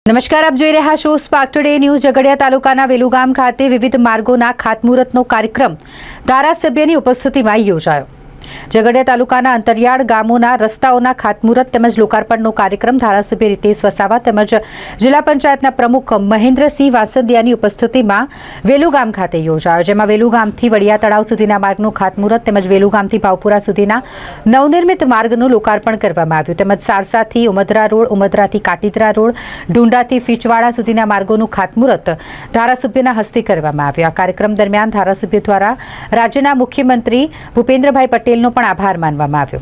નમસ્કાર, આપ જોઈ રહ્યા છો સ્પાર્ક ટુડે ન્યૂઝ। ઝઘડિયા તાલુકાના વેલુગામ ખાતે વિવિધ માર્ગોના ખાતમુહૂર્તનો કાર્યક્રમ ધારાસભ્યની ઉપસ્થિતિમાં યોજાયો। ઝઘડિયા તાલુકાના અંતરિયાળ ગામોના રસ્તાઓના ખાતમુહૂર્ત તેમજ લોકાર્પણનો કાર્યક્રમ ધારાસભ્ય રીતેશ વસાવા તેમજ જિલ્લા પંચાયતના પ્રમુખ મહેન્દ્રસિંહ વાસંદિયાની ઉપસ્થિતિમાં વેલુગામ ખાતે યોજાયો, જેમાં વેલુગામથી વડિયા તળાવ સુધીના માર્ગનું ખાતમુહૂર્ત તેમજ વેલુગામથી ભાવપુરા સુધીના નવનિર્મિત માર્ગનું લોકાર્પણ કરવામાં આવ્યું તેમજ સારસાથી ઉમદરા રોડ, ઉમદરાથી કાટીદરા રોડ, ઢુંડાથી ફીચવાડા સુધીના માર્ગોનું ખાતમુહૂર્ત ધારાસભ્યના હસ્તે કરવામાં આવ્યું। આ કાર્યક્રમ દરમિયાન ધારાસભ્ય દ્વારા રાજ્યના મુખ્યમંત્રી ભૂપેન્દ્રભાઈ પટેલનો પણ આભાર માનવામાં આવ્યો।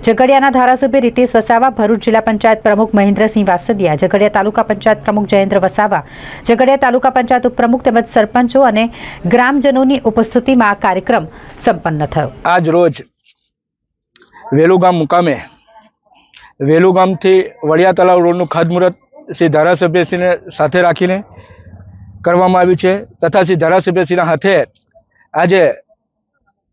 ઝઘડિયાના ધારાસભ્ય રીતેશ વસાવા, ભરૂચ જિલ્લા પંચાયત પ્રમુખ મહેન્દ્રસિંહ વાસંદિયા, ઝઘડિયા તાલુકા પંચાયત પ્રમુખ જયેન્દ્ર વસાવા, ઝઘડિયા તાલુકા પંચાયત ઉપપ્રમુખ તેમજ સરપંચો અને ગ્રામજનોની ઉપસ્થિતિમાં આ કાર્યક્રમ સંપન્ન થયો। આજ રોજ વેલુગામ મુકામે વેલુગામથી વડિયા તળાવ રોડનું ખાતમુહૂર્ત શ્રી ધારાસભ્યશ્રીને સાથે રાખીને કરવામાં આવ્યું છે તથા શ્રી ધારાસભ્યશ્રીના હાથે આજે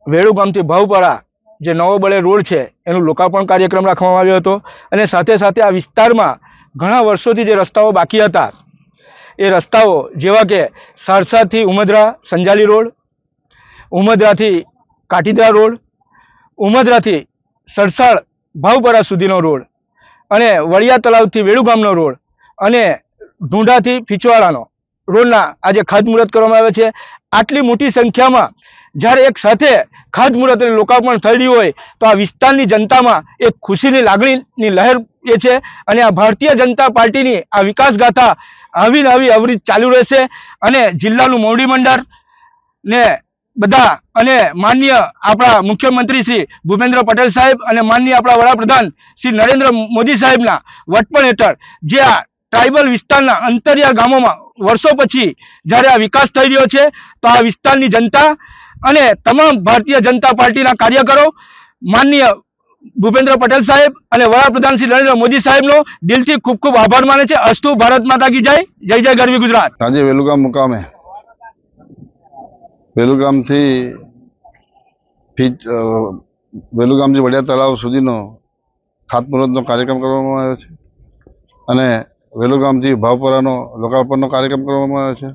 વેલુગામથી ભાવપરા જે નવો બળે રોડ છે એનું લોકાર્પણ કાર્યક્રમ રાખવામાં આવ્યો હતો અને સાથે સાથે આ વિસ્તારમાં ઘણા વર્ષોથી જે રસ્તાઓ બાકી હતા એ રસ્તાઓ જેવા કે સારસાથી ઉમદરા સંજાલી રોડ, ઉમદરાથી કાટીદરા રોડ, ઉમદરાથી સરસાળ ભાવપરા સુધીનો રોડ અને વડિયા તળાવથી વેલુગામનો રોડ અને ઢુંડાથી ફીચવાડાનો રોડના આજે ખાતમુહૂર્ત કરવામાં આવે છે। આટલી મોટી સંખ્યામાં જ્યારે એક સાથે ખાતમુહૂર્ત અને લોકાર્પણ થઈ રહ્યું હોય તો આ વિસ્તારની જનતામાં એક ખુશીની લાગણીની લહેર એ છે અને આ ભારતીય જનતા પાર્ટીની આ વિકાસ ગાથા આવીને આવી અવિરત ચાલુ રહેશે અને જિલ્લાનું મોવડી મંડળ ને બધા અને માનનીય આપણા મુખ્યમંત્રી શ્રી ભૂપેન્દ્ર પટેલ સાહેબ અને માનનીય આપણા વડાપ્રધાન શ્રી નરેન્દ્ર મોદી સાહેબના વડપણ હેઠળ જે આ ટ્રાઇબલ વિસ્તારના અંતરિયાળ ગામોમાં વર્ષો પછી જ્યારે આ વિકાસ થઈ રહ્યો છે તો આ વિસ્તારની જનતા અને તમામ ભારતીય જનતા પાર્ટીના કાર્યકરો માનનીય ભૂપેન્દ્ર પટેલ સાહેબ અને વડાપ્રધાન શ્રી નરેન્દ્ર મોદી સાહેબનો દિલથી ખૂબ ખૂબ આભાર માને છે। અસ્તુ ભારત માતા કી જય, જય જય ગરવી ગુજરાત। આજે વેલુગામ મુકામે વેલુગામથી વડિયા તળાવ સુધીનો ખાતમુહૂર્તનો કાર્યક્રમ કરવામાં આવ્યો છે અને વેલુગામથી ભાવપરાનો લોકાર્પણનો કાર્યક્રમ કરવામાં આવ્યો છે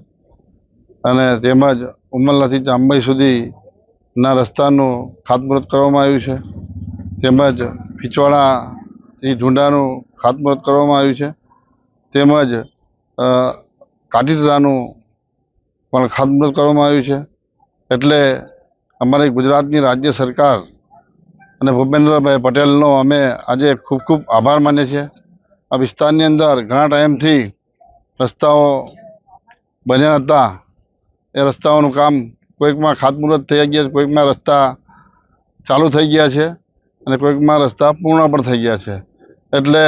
અને તેમજ ઉમરલાથી ચાંબઈ સુધીના રસ્તાનું ખાતમુહૂર્ત કરવામાં આવ્યું છે તેમજ ફીચવાડાથી ઢુંડાનું ખાતમુહૂર્ત કરવામાં આવ્યું છે તેમજ કાટીદરાનું પણ ખાતમુહૂર્ત કરવામાં આવ્યું છે। એટલે અમારી ગુજરાતની રાજ્ય સરકાર અને ભૂપેન્દ્રભાઈ પટેલનો અમે આજે ખૂબ ખૂબ આભાર માનીએ છીએ। આ વિસ્તારની અંદર ઘણા ટાઈમથી રસ્તાઓ બન્યા હતા, એ રસ્તાઓનું કામ કોઈકમાં ખાતમુહૂર્ત થઈ ગયા છે, કોઈકમાં રસ્તા ચાલુ થઈ ગયા છે અને કોઈકમાં રસ્તા પૂર્ણ પણ થઈ ગયા છે। એટલે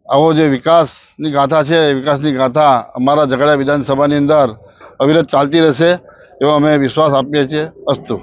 આવો જે વિકાસની ગાથા છે એ વિકાસની ગાથા અમારા ઝઘડિયા વિધાનસભાની અંદર અવિરત ચાલતી રહેશે એવો અમે વિશ્વાસ આપીએ છીએ। અસ્તુ।